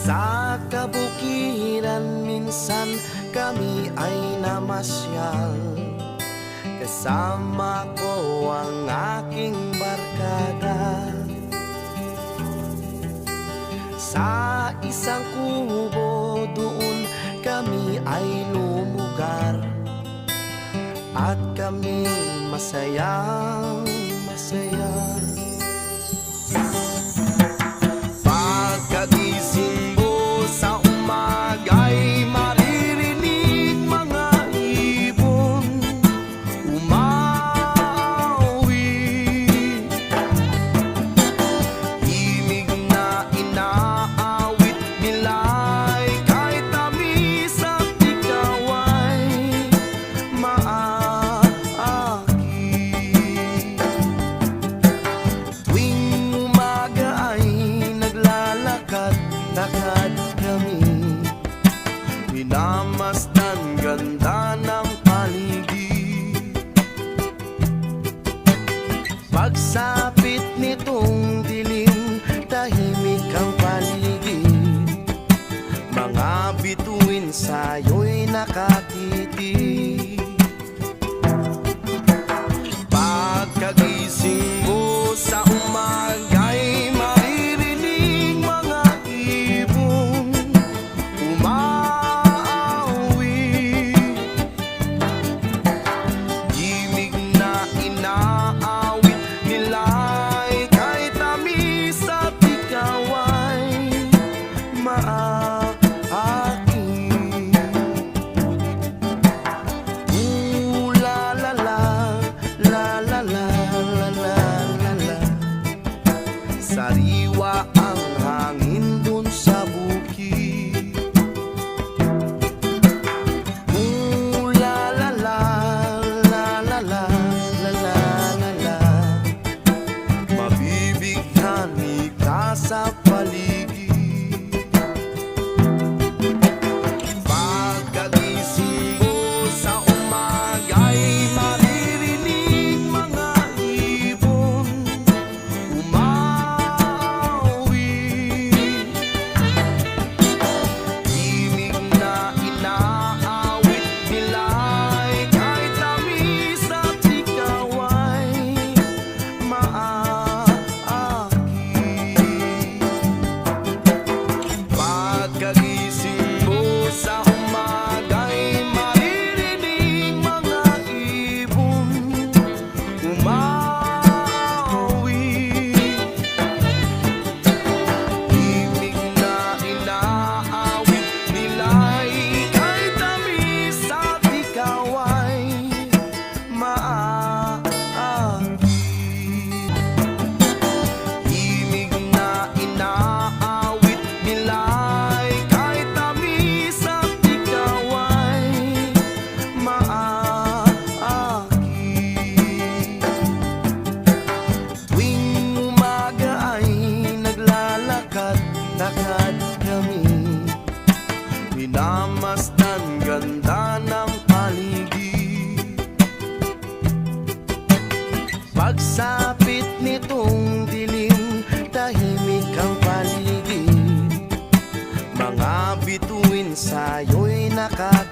Sa kabukiran minsan kami ay namasyal, kasama ko ang aking barkada. Sa isang kubo doon kami ay lumugar, at kami masayang masaya. Pagkagising mo sa umaga'y maririnig mga ibon umawi. Himig na inaawit nila'y kahit tamis at ikaw ay maaki. Tuwing umaga ay naglalakad-lakad kami, minamasdan ganda ng paligid. Pagsapit nitong dilim, tahimik ang paligid, mga bituin sa'yo'y nakatitig. Pagkagising mo sa umaga'y maririnig mga ibon umawi. Himig na inaawit nila'y kahit tamis at ikaw ay maaki. Ooh la la la, la la la la la la la. Sariwa ang hangin dun sa bukid. Ooh la la la, la la la la la la la. Mabibigyan ka sa paligid. Pagkagising mo sa umaga'y maririnig mga ibon umawi. Himig na inaawit nila'y kahit tamis at ikaw ay maaki. Pagkagising mo sa umaga'y maririnig mga ibon umawi. Himig na inaawit nila'y kahit tamis at ikaw ay maaki. Himig na inaawit nila'y kahit tamis at ikaw ay maaki. Tuwing umaga ay naglalakad-lakad kami, minamasdan ganda ng paligid. Pagsapit nitong dilim, tahimik ang paligid, mga bituin sa'yo'y nakatitig.